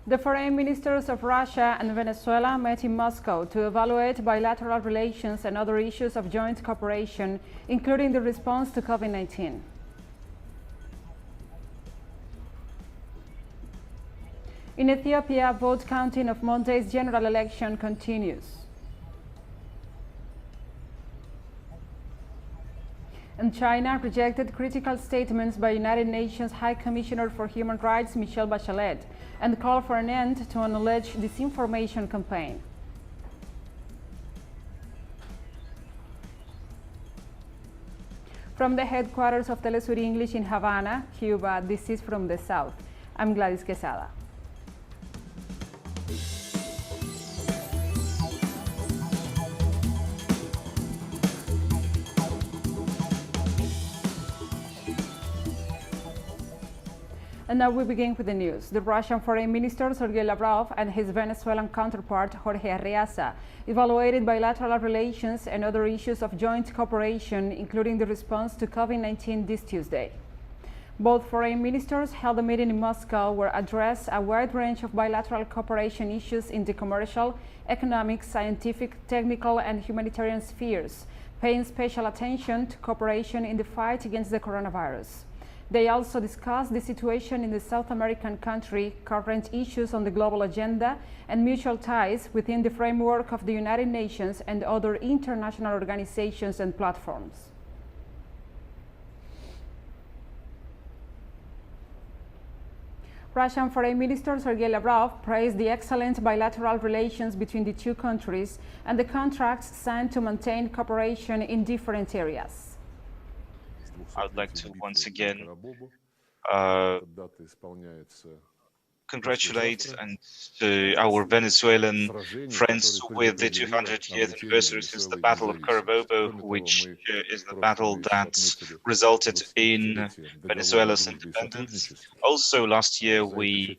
The foreign ministers of Russia and Venezuela met in Moscow to evaluate bilateral relations and other issues of joint cooperation, including the response to COVID-19. In Ethiopia, vote counting of Monday's general election continues. And China rejected critical statements by United Nations High Commissioner for Human Rights Michele Bachelet and called for an end to an alleged disinformation campaign. From the headquarters of TeleSUR English in Havana, Cuba, this is From the South. I'm Gladys Quesada. And now we begin with the news. The Russian Foreign Minister Sergey Lavrov and his Venezuelan counterpart Jorge Arreaza evaluated bilateral relations and other issues of joint cooperation, including the response to COVID-19 this Tuesday. Both foreign ministers held a meeting in Moscow where addressed a wide range of bilateral cooperation issues in the commercial, economic, scientific, technical, and humanitarian spheres, paying special attention to cooperation in the fight against the coronavirus. They also discussed the situation in the South American country, current issues on the global agenda, and mutual ties within the framework of the United Nations and other international organizations and platforms. Russian Foreign Minister Sergey Lavrov praised the excellent bilateral relations between the two countries and the contracts signed to maintain cooperation in different areas. I would like to once again congratulate our Venezuelan friends with the 200th anniversary since the Battle of Carabobo, which is the battle that resulted in Venezuela's independence. Also, last year we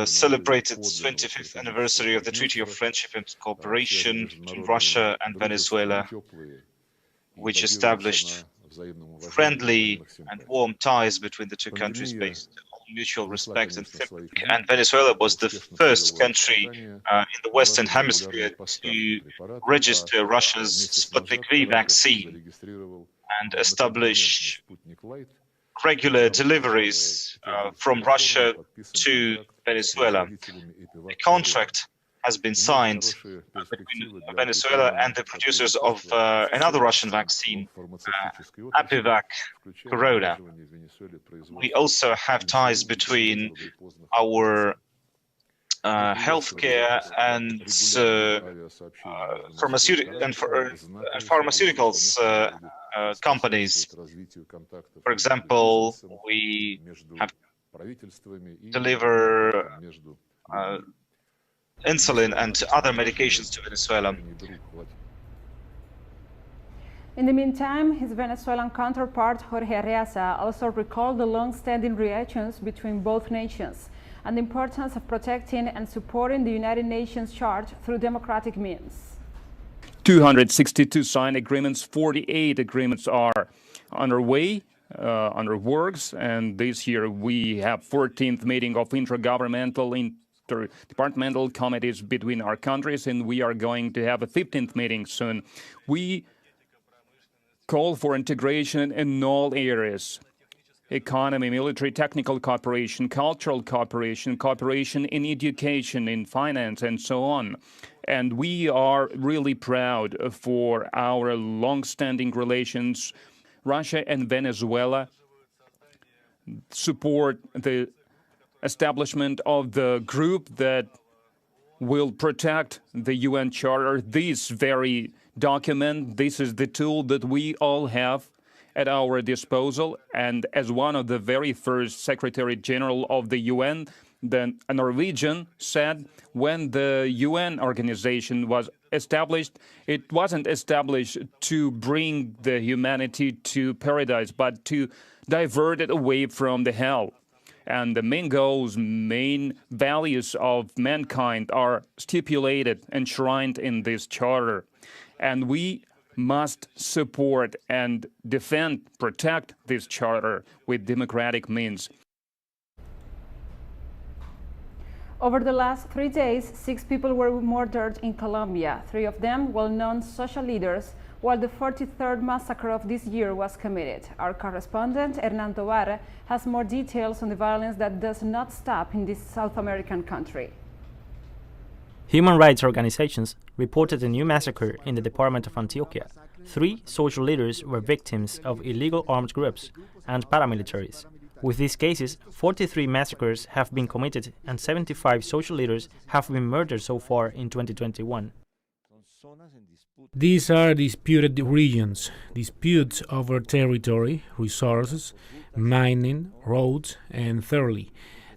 celebrated the 25th anniversary of the Treaty of Friendship and Cooperation between Russia and Venezuela, which established friendly and warm ties between the two countries based on mutual respect and sympathy. And Venezuela was the first country in the Western Hemisphere to register Russia's Sputnik V vaccine and establish regular deliveries from Russia to Venezuela. A contract has been signed between Venezuela and the producers of another Russian vaccine, Apivac Corona. We also have ties between our healthcare and pharmaceuticals companies. For example, we have deliver insulin and other medications to Venezuela. In the meantime, his Venezuelan counterpart Jorge Arreaza also recalled the long-standing relations between both nations and the importance of protecting and supporting the United Nations Charter through democratic means. 262 signed agreements, 48 agreements are underway, under works, and this year we have 14th meeting of intergovernmental departmental committees between our countries, and we are going to have a 15th meeting soon. We call for integration in all areas: economy, military, technical cooperation, cultural cooperation, cooperation in education, in finance, and so on. And we are really proud for our long-standing relations. Russia and Venezuela support the establishment of the group that will protect the UN Charter. This very document, this is the tool that we all have at our disposal. And as one of the very first Secretary General of the UN, then a Norwegian said, when the UN organization was established, it wasn't established to bring the humanity to paradise, but to divert it away from the hell. And the main goals, main values of mankind are stipulated, enshrined in this charter. And we must support and defend, protect this charter with democratic means. Over the last 3 days, 6 people were murdered in Colombia, 3 of them well-known social leaders, while the 43rd massacre of this year was committed. Our correspondent, Hernan Tovar, has more details on the violence that does not stop in this South American country. Human rights organizations reported a new massacre in the department of Antioquia. 3 social leaders were victims of illegal armed groups and paramilitaries. With these cases, 43 massacres have been committed and 75 social leaders have been murdered so far in 2021. These are disputed regions, disputes over territory, resources, mining, roads, and thirdly,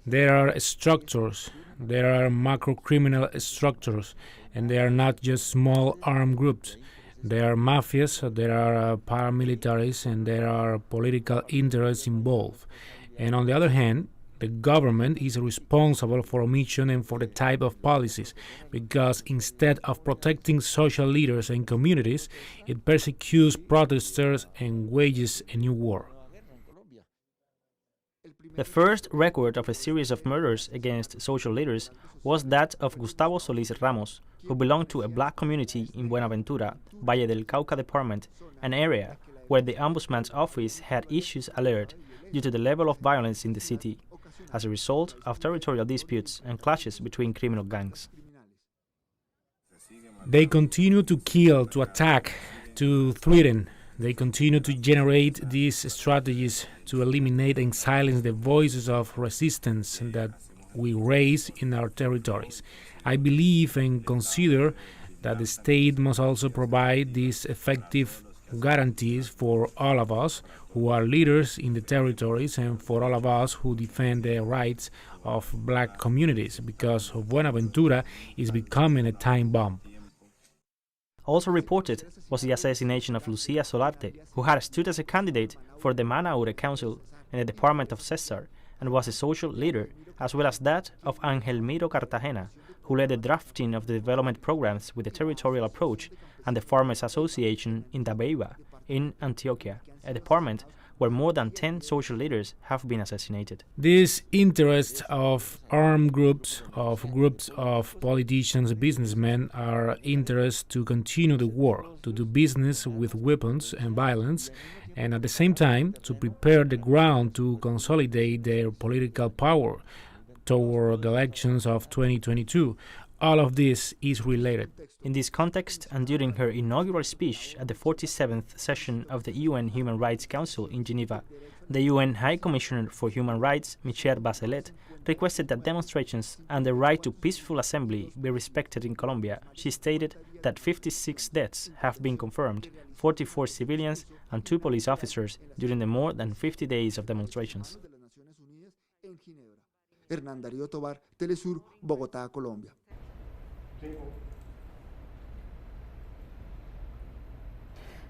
there are structures, there are macro-criminal structures, and they are not just small armed groups. There are mafias, there are paramilitaries, and there are political interests involved. And on the other hand, the government is responsible for omission and for the type of policies, because instead of protecting social leaders and communities, it persecutes protesters and wages a new war. The first record of a series of murders against social leaders was that of Gustavo Solís Ramos, who belonged to a black community in Buenaventura, Valle del Cauca department, an area where the Ombudsman's office had issued alert due to the level of violence in the city, as a result of territorial disputes and clashes between criminal gangs. They continue to kill, to attack, to threaten. They continue to generate these strategies to eliminate and silence the voices of resistance that we raise in our territories. I believe and consider that the state must also provide these effective guarantees for all of us who are leaders in the territories and for all of us who defend the rights of black communities, because Buenaventura is becoming a time bomb. Also reported was the assassination of Lucia Solarte, who had stood as a candidate for the Manaure Council in the department of Cesar and was a social leader, as well as that of Angel Miro Cartagena, who led the drafting of the development programs with a territorial approach, and the Farmers Association in Dabeiba, in Antioquia, a department where more than 10 social leaders have been assassinated. These interests of armed groups of politicians, businessmen, are interests to continue the war, to do business with weapons and violence, and at the same time to prepare the ground to consolidate their political power toward the elections of 2022. All of this is related. In this context, and during her inaugural speech at the 47th session of the UN Human Rights Council in Geneva, the UN High Commissioner for Human Rights, Michele Bachelet, requested that demonstrations and the right to peaceful assembly be respected in Colombia. She stated that 56 deaths have been confirmed, 44 civilians and 2 police officers during the more than 50 days of demonstrations. Hernan Tovar, TeleSUR, Bogotá, Colombia.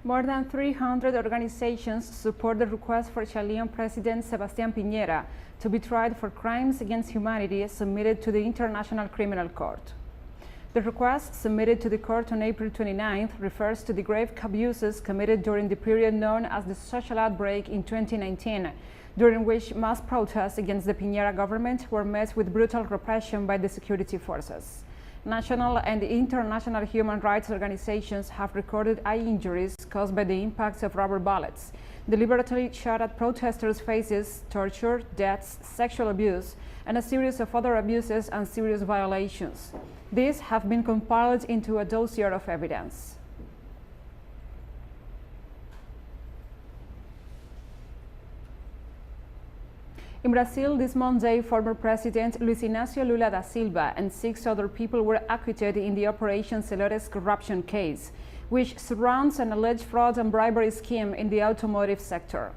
More than 300 organizations support the request for Chilean President Sebastián Piñera to be tried for crimes against humanity submitted to the International Criminal Court. The request, submitted to the court on April 29th, refers to the grave abuses committed during the period known as the social outbreak in 2019, during which mass protests against the Piñera government were met with brutal repression by the security forces. National and international human rights organizations have recorded eye injuries caused by the impacts of rubber bullets, deliberately shot at protesters' faces, torture, deaths, sexual abuse, and a series of other abuses and serious violations. These have been compiled into a dossier of evidence. In Brazil, this Monday, former President Luiz Inácio Lula da Silva and 6 other people were acquitted in the Operation Celores corruption case, which surrounds an alleged fraud and bribery scheme in the automotive sector.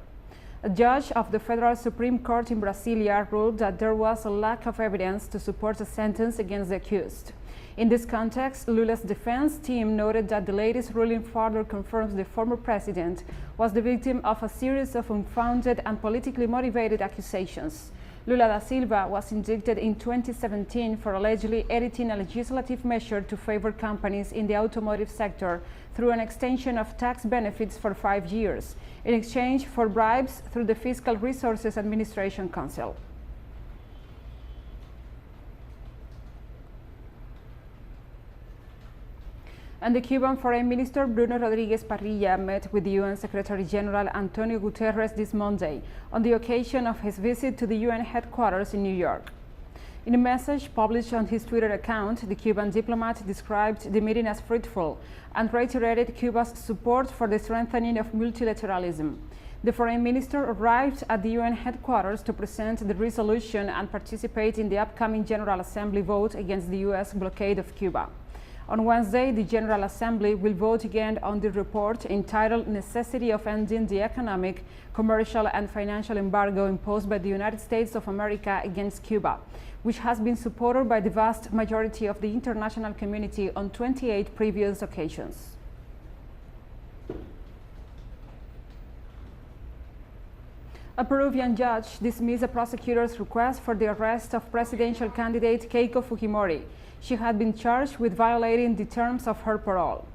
A judge of the Federal Supreme Court in Brasilia ruled that there was a lack of evidence to support a sentence against the accused. In this context, Lula's defense team noted that the latest ruling further confirms the former president was the victim of a series of unfounded and politically motivated accusations. Lula da Silva was indicted in 2017 for allegedly editing a legislative measure to favor companies in the automotive sector through an extension of tax benefits for 5 years, in exchange for bribes through the Fiscal Resources Administration Council. And the Cuban Foreign Minister Bruno Rodriguez Parrilla met with the UN Secretary General Antonio Guterres this Monday on the occasion of his visit to the UN headquarters in New York. In a message published on his Twitter account, the Cuban diplomat described the meeting as fruitful and reiterated Cuba's support for the strengthening of multilateralism. The foreign minister arrived at the UN headquarters to present the resolution and participate in the upcoming General Assembly vote against the U.S. blockade of Cuba. On Wednesday, the General Assembly will vote again on the report entitled Necessity of Ending the Economic, Commercial and Financial Embargo imposed by the United States of America against Cuba, which has been supported by the vast majority of the international community on 28 previous occasions. A Peruvian judge dismissed a prosecutor's request for the arrest of presidential candidate Keiko Fujimori. She had been charged with violating the terms of her parole.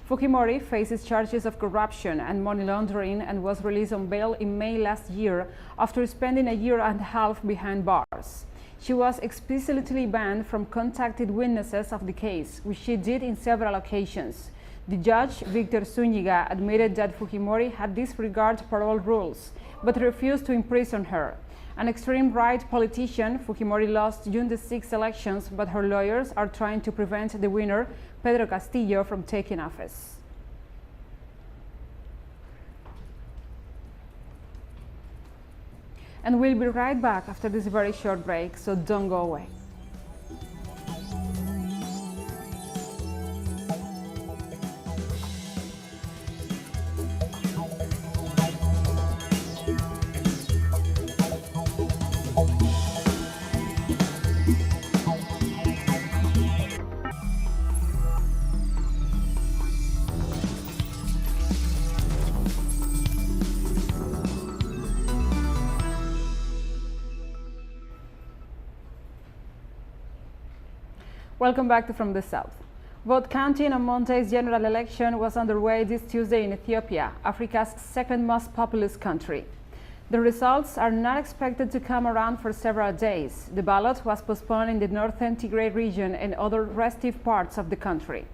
Fujimori faces charges of corruption and money laundering and was released on bail in May last year after spending a year and a half behind bars. She was explicitly banned from contacting witnesses of the case, which she did in several occasions. The judge, Victor Zúñiga, admitted that Fujimori had disregarded parole rules, but refused to imprison her. An extreme right politician, Fujimori lost June the 6th elections, but her lawyers are trying to prevent the winner, Pedro Castillo, from taking office. And we'll be right back after this very short break, so don't go away. Welcome back to From the South. Vote counting on Monday's general election was underway this Tuesday in Ethiopia, Africa's second most populous country. The results are not expected to come around for several days. The ballot was postponed in the northern Tigray region and other restive parts of the country.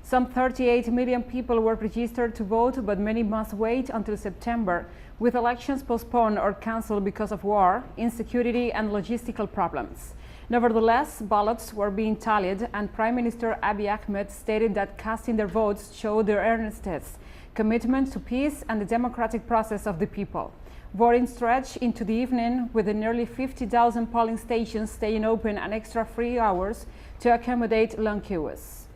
Some 38 million people were registered to vote, but many must wait until September, with elections postponed or cancelled because of war, insecurity, and logistical problems. Nevertheless, ballots were being tallied, and Prime Minister Abiy Ahmed stated that casting their votes showed their earnestness, commitment to peace and the democratic process of the people. Voting stretched into the evening, with the nearly 50,000 polling stations staying open an extra 3 hours to accommodate long queues.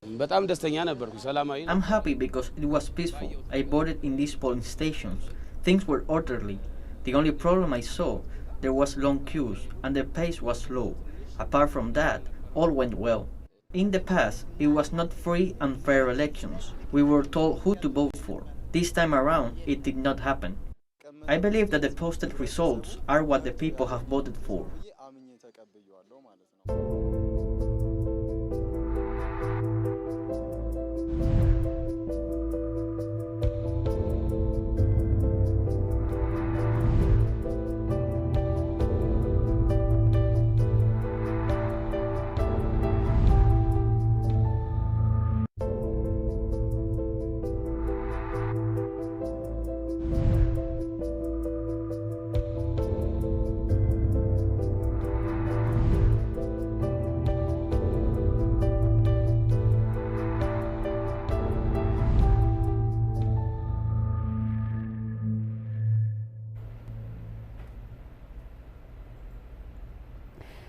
I'm happy because it was peaceful. I voted in these polling stations. Things were orderly. The only problem I saw, there was long queues and the pace was slow. Apart from that, all went well. In the past, it was not free and fair elections. We were told who to vote for. This time around, it did not happen. I believe that the posted results are what the people have voted for.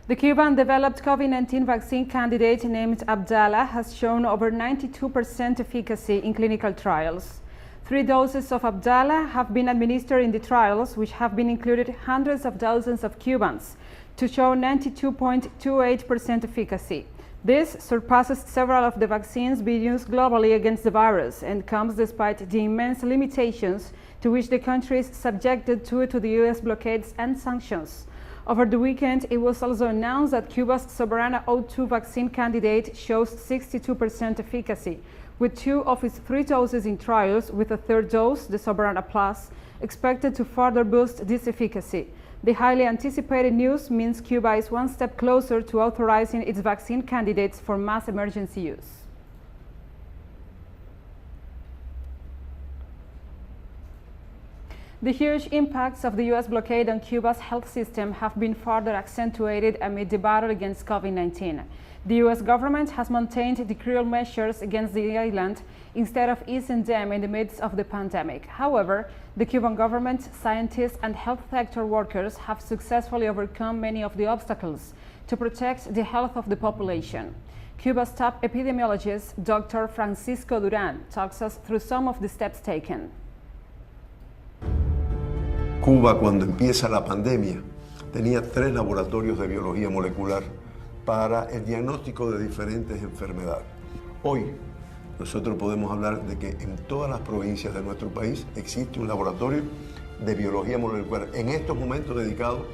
The Cuban-developed COVID-19 vaccine candidate named Abdallah has shown over 92% efficacy in clinical trials. 3 doses of Abdallah have been administered in the trials, which have been included hundreds of thousands of Cubans, to show 92.28% efficacy. This surpasses several of the vaccines being used globally against the virus and comes despite the immense limitations to which the country is subjected to the U.S. blockades and sanctions. Over the weekend, it was also announced that Cuba's Soberana O2 vaccine candidate shows 62% efficacy, with 2 of its 3 doses in trials, with a 3rd dose, the Soberana Plus, expected to further boost this efficacy. The highly anticipated news means Cuba is one step closer to authorizing its vaccine candidates for mass emergency use. The huge impacts of the U.S. blockade on Cuba's health system have been further accentuated amid the battle against COVID-19. The U.S. government has maintained the cruel measures against the island instead of easing them in the midst of the pandemic. However, the Cuban government, scientists, and health sector workers have successfully overcome many of the obstacles to protect the health of the population. Cuba's top epidemiologist, Dr. Francisco Duran, talks us through some of the steps taken. Cuba, cuando empieza la pandemia, tenía 3 laboratorios de biología molecular para el diagnóstico de diferentes enfermedades. Hoy, nosotros podemos hablar de que en todas las provincias de nuestro país existe un laboratorio de biología molecular, en estos momentos dedicado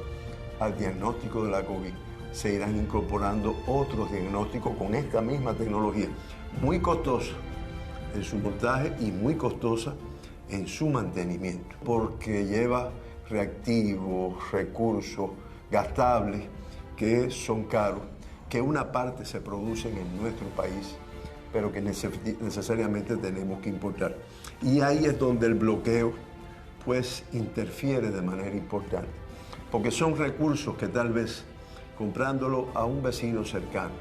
al diagnóstico de la COVID. Se irán incorporando otros diagnósticos con esta misma tecnología, muy costosa en su montaje y muy costosa en su mantenimiento, porque lleva reactivos, recursos gastables que son caros, que una parte se producen en nuestro país, pero que necesariamente tenemos que importar. Y ahí es donde el bloqueo pues interfiere de manera importante, porque son recursos que tal vez comprándolo a un vecino cercano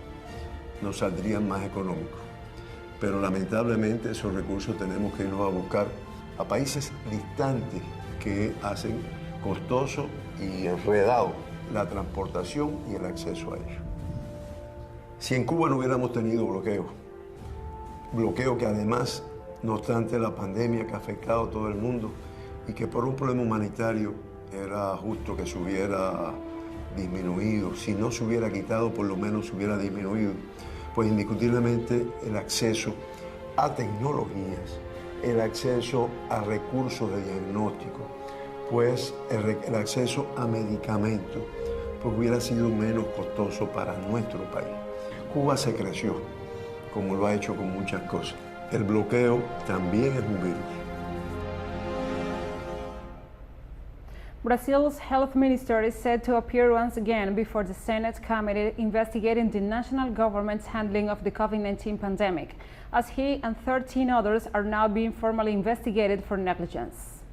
nos saldrían más económicos, pero lamentablemente esos recursos tenemos que irlos a buscar a países distantes que hacen costoso y enredado la transportación y el acceso a ellos. Si en Cuba no hubiéramos tenido bloqueo que además, no obstante la pandemia que ha afectado a todo el mundo y que por un problema humanitario era justo que se hubiera disminuido, si no se hubiera quitado por lo menos se hubiera disminuido, pues indiscutiblemente el acceso a tecnologías, el acceso a recursos de diagnóstico, pues el acceso a medicamentos, pues hubiera sido menos costoso para nuestro país. Cuba se creció, como lo ha hecho con muchas cosas. El bloqueo también es un virus. Brazil's health minister is set to appear once again before the Senate committee investigating the national government's handling of the COVID-19 pandemic, as he and 13 others are now being formally investigated for negligence.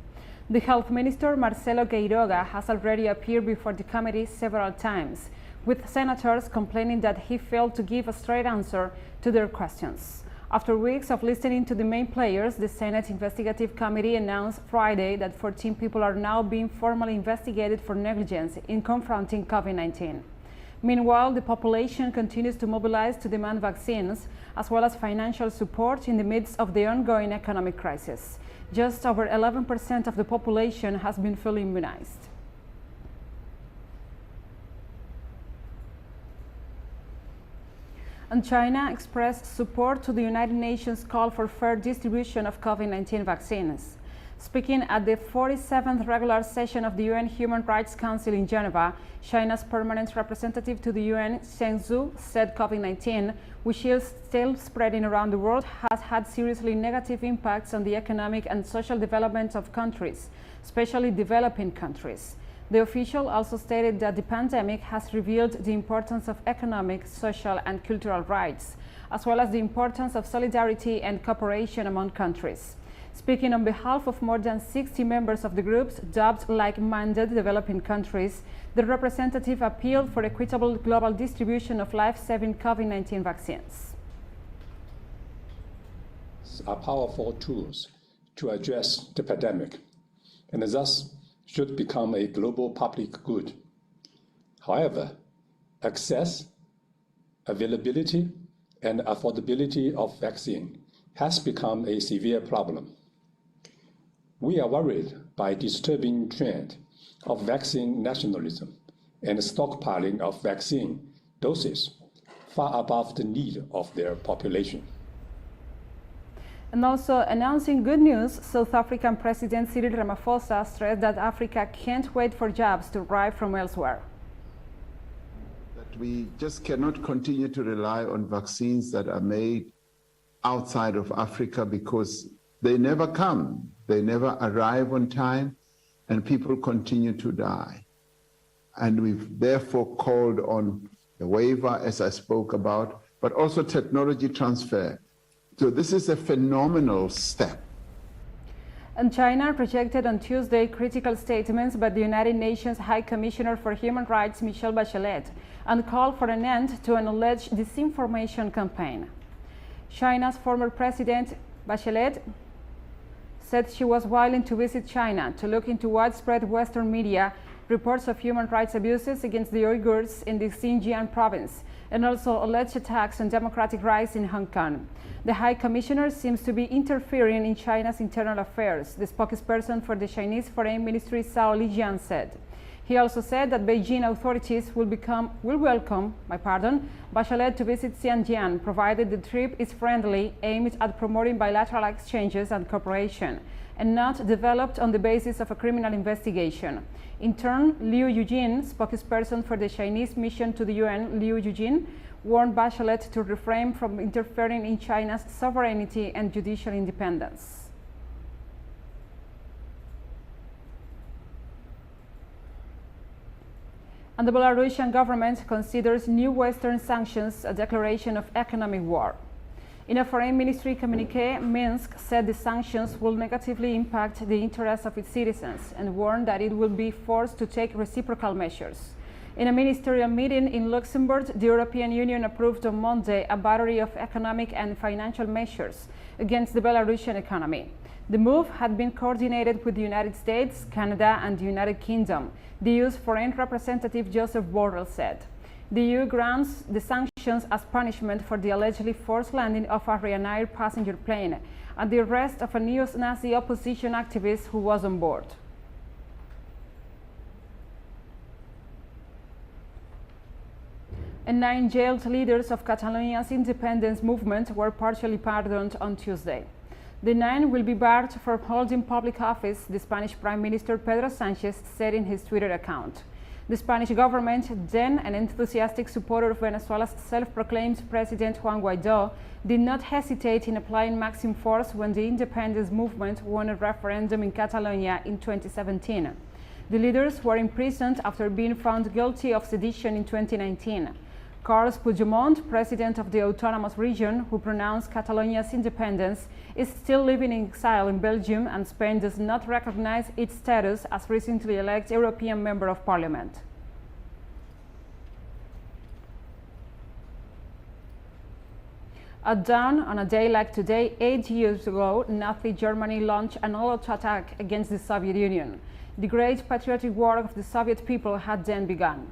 The health minister, Marcelo Queiroga, has already appeared before the committee several times, with senators complaining that he failed to give a straight answer to their questions. After weeks of listening to the main players, the Senate Investigative Committee announced Friday that 14 people are now being formally investigated for negligence in confronting COVID-19. Meanwhile, the population continues to mobilize to demand vaccines, as well as financial support in the midst of the ongoing economic crisis. Just over 11% of the population has been fully immunized. And China expressed support to the United Nations call for fair distribution of COVID-19 vaccines. Speaking at the 47th regular session of the UN Human Rights Council in Geneva, China's permanent representative to the UN, Zheng Zhu, said COVID-19, which is still spreading around the world, has had seriously negative impacts on the economic and social development of countries, especially developing countries. The official also stated that the pandemic has revealed the importance of economic, social, and cultural rights, as well as the importance of solidarity and cooperation among countries. Speaking on behalf of more than 60 members of the groups dubbed like-minded developing countries, the representative appealed for equitable global distribution of life-saving COVID-19 vaccines. Are powerful tools to address the pandemic, and thus should become a global public good. However, access, availability, and affordability of vaccine has become a severe problem. We are worried by a disturbing trend of vaccine nationalism and stockpiling of vaccine doses far above the need of their population. And also announcing good news, South African President Cyril Ramaphosa stressed that Africa can't wait for jobs to arrive from elsewhere. That we just cannot continue to rely on vaccines that are made outside of Africa because they never come, they never arrive on time, and people continue to die. and we've therefore called on a waiver, as I spoke about, but also technology transfer. So this is a phenomenal step. And China rejected on Tuesday critical statements by the United Nations High Commissioner for Human Rights, Michele Bachelet, and called for an end to an alleged disinformation campaign. China's former president, Bachelet, said she was willing to visit China to look into widespread Western media reports of human rights abuses against the Uyghurs in the Xinjiang province, and also alleged attacks on democratic rights in Hong Kong. The High Commissioner seems to be interfering in China's internal affairs, the spokesperson for the Chinese Foreign Ministry, Zhao Lijian, said. He also said that Beijing authorities will welcome Bachelet to visit Xinjiang, provided the trip is friendly, aimed at promoting bilateral exchanges and cooperation, and not developed on the basis of a criminal investigation. In turn, Liu Yujin, spokesperson for the Chinese mission to the UN, Liu Yujin, warned Bachelet to refrain from interfering in China's sovereignty and judicial independence. And the Belarusian government considers new Western sanctions a declaration of economic war. In a foreign ministry communiqué, Minsk said the sanctions will negatively impact the interests of its citizens and warned that it will be forced to take reciprocal measures. In a ministerial meeting in Luxembourg, the European Union approved on Monday a battery of economic and financial measures against the Belarusian economy. The move had been coordinated with the United States, Canada, and the United Kingdom, the EU's foreign representative Joseph Borrell said. The EU grants the sanctions as punishment for the allegedly forced landing of a Ryanair passenger plane and the arrest of a neo-Nazi opposition activist who was on board. And 9 jailed leaders of Catalonia's independence movement were partially pardoned on Tuesday. The 9 will be barred from holding public office, the Spanish Prime Minister Pedro Sánchez said in his Twitter account. The Spanish government, then an enthusiastic supporter of Venezuela's self-proclaimed President Juan Guaidó, did not hesitate in applying maximum force when the independence movement won a referendum in Catalonia in 2017. The leaders were imprisoned after being found guilty of sedition in 2019. Carles Puigdemont, president of the autonomous region, who pronounced Catalonia's independence, is still living in exile in Belgium, and Spain does not recognize its status as recently elected European Member of Parliament. At dawn on a day like today, 8 years ago, Nazi Germany launched an all-out attack against the Soviet Union. The great patriotic war of the Soviet people had then begun.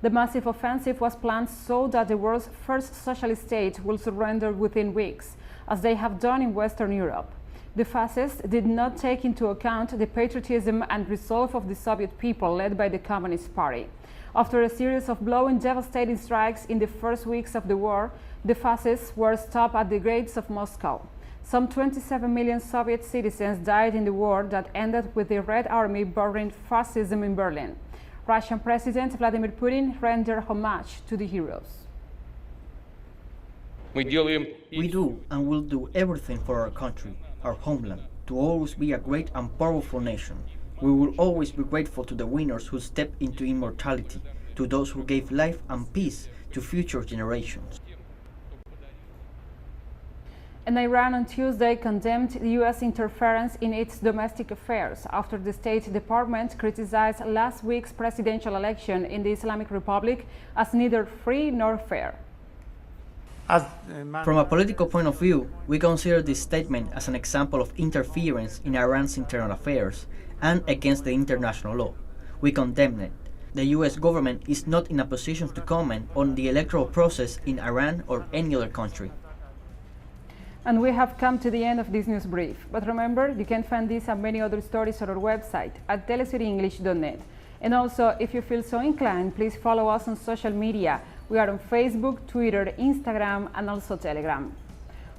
The massive offensive was planned so that the world's first socialist state will surrender within weeks, as they have done in Western Europe. The fascists did not take into account the patriotism and resolve of the Soviet people led by the Communist Party. After a series of blowing devastating strikes in the first weeks of the war, the fascists were stopped at the gates of Moscow. Some 27 million Soviet citizens died in the war that ended with the Red Army burying fascism in Berlin. Russian President Vladimir Putin rendered homage to the heroes. We do and will do everything for our country, our homeland, to always be a great and powerful nation. We will always be grateful to the winners who stepped into immortality, to those who gave life and peace to future generations. And Iran on Tuesday condemned the U.S. interference in its domestic affairs after the State Department criticized last week's presidential election in the Islamic Republic as neither free nor fair. From a political point of view, we consider this statement as an example of interference in Iran's internal affairs and against the international law. We condemn it. The U.S. government is not in a position to comment on the electoral process in Iran or any other country. And we have come to the end of this news brief. But remember, you can find this and many other stories on our website at telesurenglish.net. And also, if you feel so inclined, please follow us on social media. We are on Facebook, Twitter, Instagram, and also Telegram.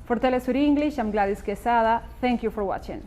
For TeleSUR English, I'm Gladys Quesada. Thank you for watching.